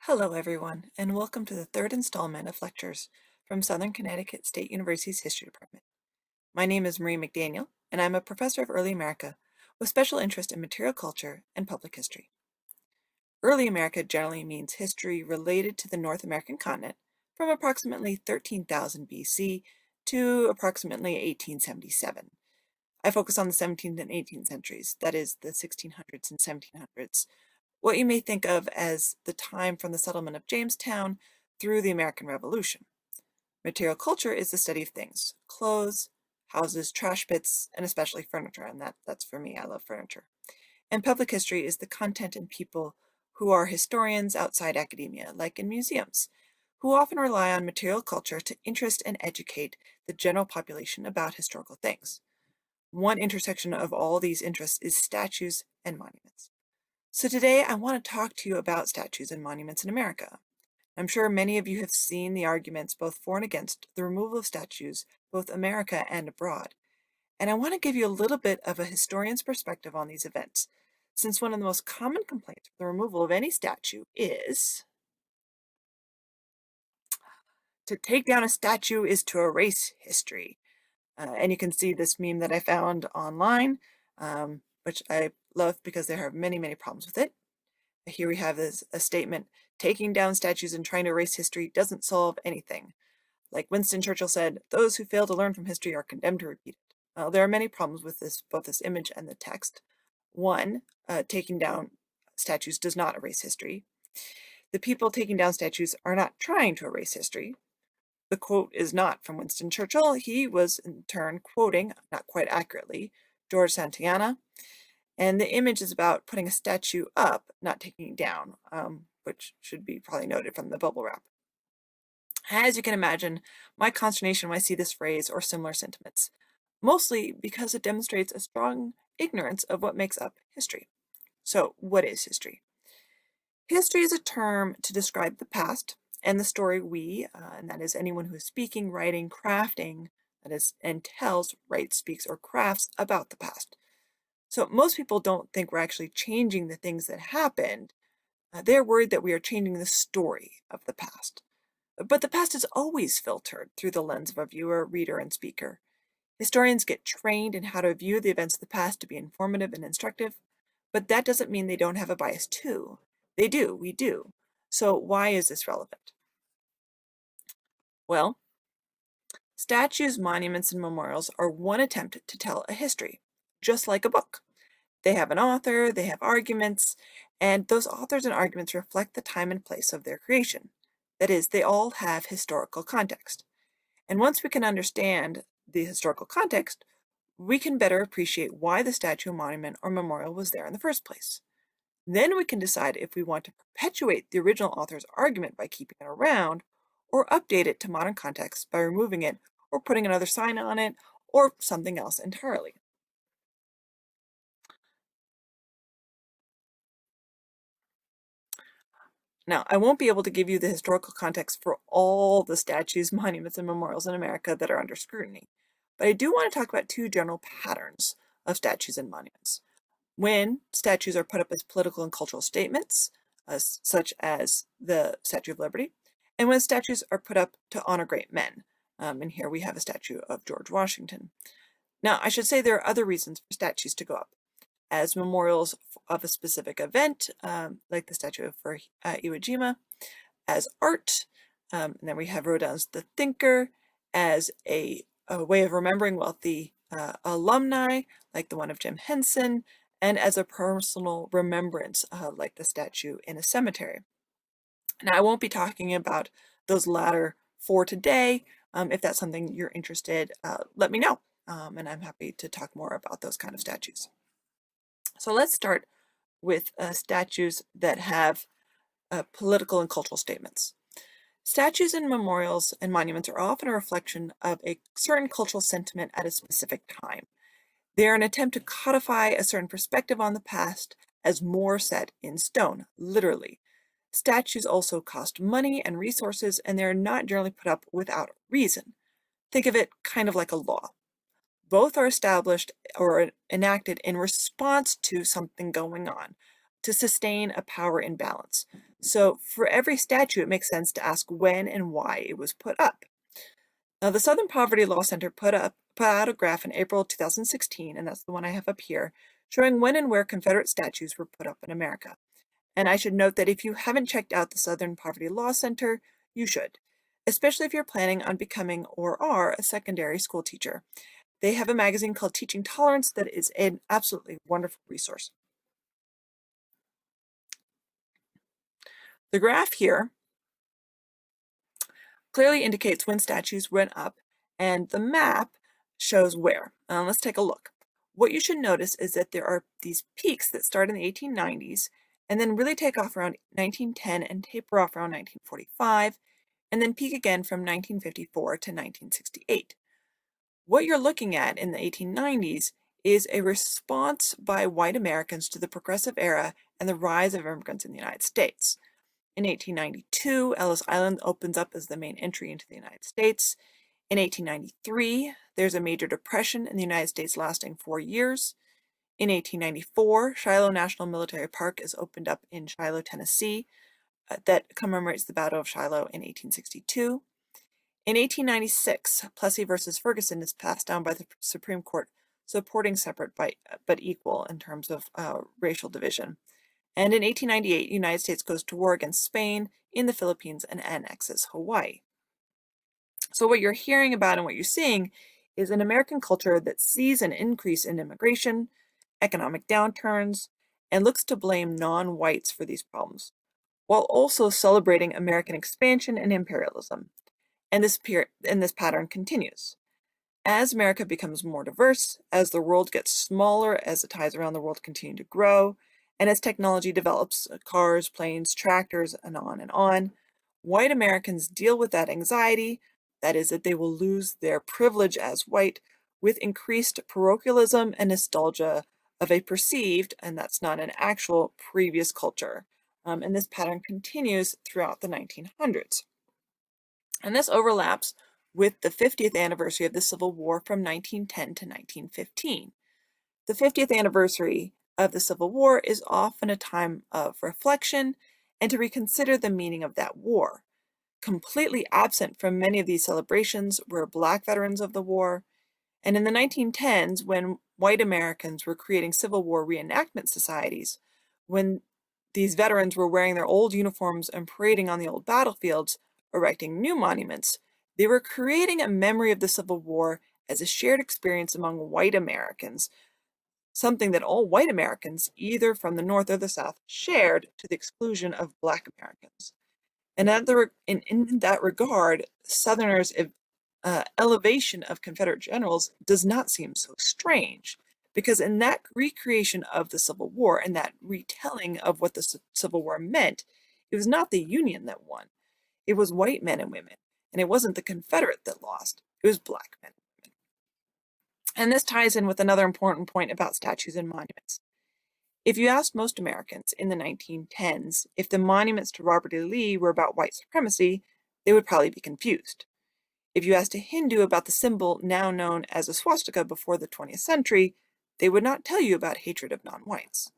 Hello, everyone, and welcome to the third installment of lectures from Southern Connecticut State University's History Department. My name is Marie McDaniel, and I'm a professor of Early America with special interest in material culture and public history. Early America generally means history related to the North American continent from approximately 13,000 BC to approximately 1877. I focus on the 17th and 18th centuries, that is, the 1600s and 1700s, what you may think of as the time from the settlement of Jamestown through the American Revolution. Material culture is the study of things, clothes, houses, trash pits, and especially furniture, and that's for me, I love furniture. And public history is the content and people who are historians outside academia, like in museums, who often rely on material culture to interest and educate the general population about historical things. One intersection of all these interests is statues and monuments. So today I want to talk to you about statues and monuments in America. I'm sure many of you have seen the arguments both for and against the removal of statues, both America and abroad. And I want to give you a little bit of a historian's perspective on these events, since one of the most common complaints with the removal of any statue is to take down a statue is to erase history. And you can see this meme that I found online, which I love because there are many, many problems with it. Here we have a statement, taking down statues and trying to erase history doesn't solve anything. Like Winston Churchill said, those who fail to learn from history are condemned to repeat it. There are many problems with both this image and the text. One, taking down statues does not erase history. The people taking down statues are not trying to erase history. The quote is not from Winston Churchill. He was in turn quoting, not quite accurately, George Santayana. And the image is about putting a statue up, not taking it down, which should be probably noted from the bubble wrap. As you can imagine, my consternation when I see this phrase or similar sentiments, mostly because it demonstrates a strong ignorance of what makes up history. So, what is history? History is a term to describe the past and the story and that is anyone who is speaking, writing, crafting, that is, and tells, writes, speaks, or crafts about the past. So most people don't think we're actually changing the things that happened. They're worried that we are changing the story of the past. But the past is always filtered through the lens of a viewer, reader, and speaker. Historians get trained in how to view the events of the past to be informative and instructive, but that doesn't mean they don't have a bias too. They do, we do. So why is this relevant? Well, statues, monuments, and memorials are one attempt to tell a history, just like a book. They have an author, they have arguments, and those authors and arguments reflect the time and place of their creation. That is, they all have historical context. And once we can understand the historical context, we can better appreciate why the statue, monument, or memorial was there in the first place. Then we can decide if we want to perpetuate the original author's argument by keeping it around, or update it to modern context by removing it, or putting another sign on it, or something else entirely. Now, I won't be able to give you the historical context for all the statues, monuments, and memorials in America that are under scrutiny, but I do want to talk about two general patterns of statues and monuments. When statues are put up as political and cultural statements, such as the Statue of Liberty, and when statues are put up to honor great men. And here we have a statue of George Washington. Now, I should say there are other reasons for statues to go up as memorials of a specific event, like the statue of Iwo Jima, as art, and then we have Rodin's The Thinker as a way of remembering wealthy alumni, like the one of Jim Henson, and as a personal remembrance, like the statue in a cemetery. Now, I won't be talking about those latter for today. If that's something you're interested, let me know, and I'm happy to talk more about those kind of statues. So let's start with statues that have political and cultural statements. Statues and memorials and monuments are often a reflection of a certain cultural sentiment at a specific time. They are an attempt to codify a certain perspective on the past as more set in stone, literally. Statues also cost money and resources, and they are not generally put up without reason. Think of it kind of like a law. Both are established or enacted in response to something going on, to sustain a power imbalance. So for every statue, it makes sense to ask when and why it was put up. Now, the Southern Poverty Law Center put out a graph in April 2016, and that's the one I have up here, showing when and where Confederate statues were put up in America. And I should note that if you haven't checked out the Southern Poverty Law Center, you should, especially if you're planning on becoming or are a secondary school teacher. They have a magazine called Teaching Tolerance that is an absolutely wonderful resource. The graph here clearly indicates when statues went up, and the map shows where. Let's take a look. What you should notice is that there are these peaks that start in the 1890s and then really take off around 1910 and taper off around 1945, and then peak again from 1954 to 1968. What you're looking at in the 1890s is a response by white Americans to the Progressive Era and the rise of immigrants in the United States. In 1892, Ellis Island opens up as the main entry into the United States. In 1893, there's a major depression in the United States lasting 4 years. In 1894, Shiloh National Military Park is opened up in Shiloh, Tennessee, that commemorates the Battle of Shiloh in 1862. In 1896, Plessy versus Ferguson is passed down by the Supreme Court, supporting separate but equal in terms of racial division. And in 1898, the United States goes to war against Spain in the Philippines and annexes Hawaii. So what you're hearing about and what you're seeing is an American culture that sees an increase in immigration, economic downturns, and looks to blame non-whites for these problems, while also celebrating American expansion and imperialism. And this pattern continues. As America becomes more diverse, as the world gets smaller, as the ties around the world continue to grow, and as technology develops, cars, planes, tractors, and on, white Americans deal with that anxiety, that is, that they will lose their privilege as white, with increased parochialism and nostalgia of a perceived, and that's not an actual, previous culture. And this pattern continues throughout the 1900s. And this overlaps with the 50th anniversary of the Civil War from 1910 to 1915. The 50th anniversary of the Civil War is often a time of reflection and to reconsider the meaning of that war. Completely absent from many of these celebrations were Black veterans of the war, and in the 1910s, when white Americans were creating Civil War reenactment societies, when these veterans were wearing their old uniforms and parading on the old battlefields, erecting new monuments, they were creating a memory of the Civil War as a shared experience among white Americans, something that all white Americans, either from the North or the South, shared to the exclusion of Black Americans. And in that regard, Southerners' elevation of Confederate generals does not seem so strange, because in that recreation of the Civil War and that retelling of what the Civil War meant, it was not the Union that won. It was white men and women, and it wasn't the Confederate that lost. It was Black men and women. And this ties in with another important point about statues and monuments. If you asked most Americans in the 1910s if the monuments to Robert E. Lee were about white supremacy, they would probably be confused. If you asked a Hindu about the symbol now known as a swastika before the 20th century, they would not tell you about hatred of non-whites.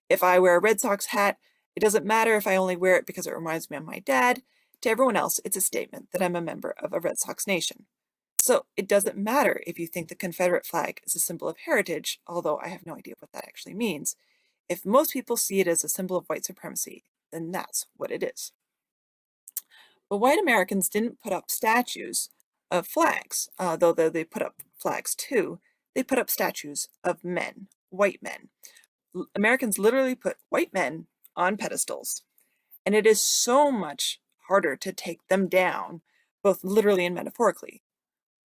If I wear a Red Sox hat, it doesn't matter if I only wear it because it reminds me of my dad. To everyone else, it's a statement that I'm a member of a Red Sox nation. So it doesn't matter if you think the Confederate flag is a symbol of heritage, although I have no idea what that actually means. If most people see it as a symbol of white supremacy, then that's what it is. But white Americans didn't put up statues of flags, though they put up flags too. They put up statues of men, white men. Americans literally put white men on pedestals, and it is so much harder to take them down, both literally and metaphorically.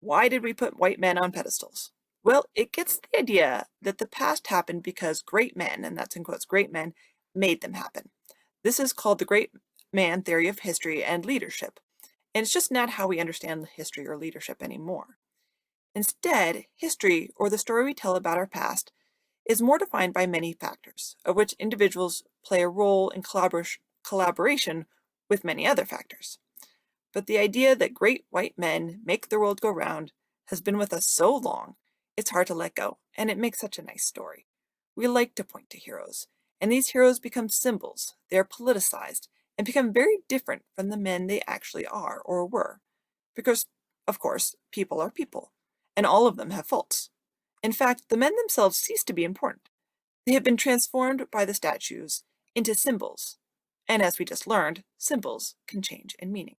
Why did we put white men on pedestals? Well, it gets the idea that the past happened because great men, and that's in quotes, great men, made them happen. This is called the great man theory of history and leadership, and it's just not how we understand history or leadership anymore. Instead, history, or the story we tell about our past, is more defined by many factors, of which individuals play a role in collaboration with many other factors. But the idea that great white men make the world go round has been with us so long, it's hard to let go, and it makes such a nice story. We like to point to heroes, and these heroes become symbols. They are politicized, and become very different from the men they actually are or were. Because, of course, people are people, and all of them have faults. In fact, the men themselves cease to be important. They have been transformed by the statues into symbols. And as we just learned, symbols can change in meaning.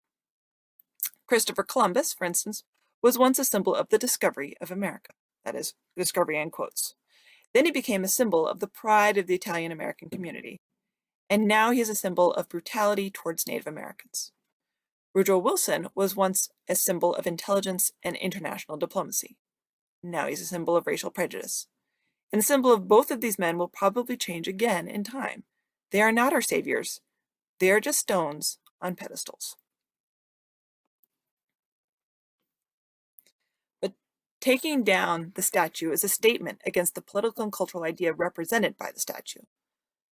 Christopher Columbus, for instance, was once a symbol of the discovery of America. That is, discovery in quotes. Then he became a symbol of the pride of the Italian American community. And now he is a symbol of brutality towards Native Americans. Woodrow Wilson was once a symbol of intelligence and international diplomacy. Now he's a symbol of racial prejudice. And the symbol of both of these men will probably change again in time. They are not our saviors. They are just stones on pedestals. But taking down the statue is a statement against the political and cultural idea represented by the statue.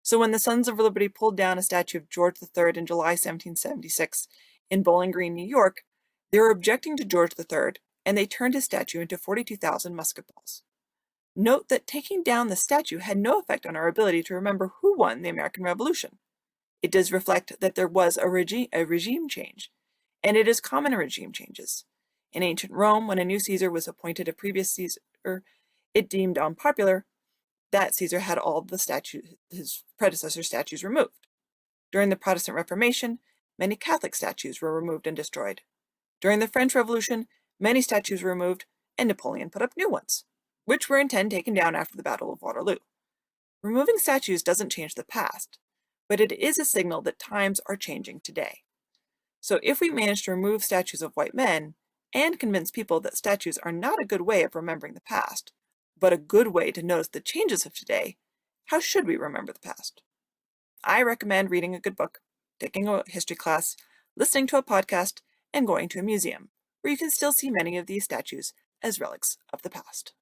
So when the Sons of Liberty pulled down a statue of George III in July 1776 in Bowling Green, New York, they were objecting to George III, and they turned his statue into 42,000 musket balls. Note that taking down the statue had no effect on our ability to remember who won the American Revolution. It does reflect that there was a regime change, and it is common in regime changes. In ancient Rome, when a new Caesar was appointed, a previous Caesar it deemed unpopular, that Caesar had all his predecessor statues removed. During the Protestant Reformation, many Catholic statues were removed and destroyed. During the French Revolution, many statues were removed, and Napoleon put up new ones, which were in turn taken down after the Battle of Waterloo. Removing statues doesn't change the past, but it is a signal that times are changing today. So if we manage to remove statues of white men and convince people that statues are not a good way of remembering the past, but a good way to notice the changes of today, how should we remember the past? I recommend reading a good book, taking a history class, listening to a podcast, and going to a museum, where you can still see many of these statues as relics of the past.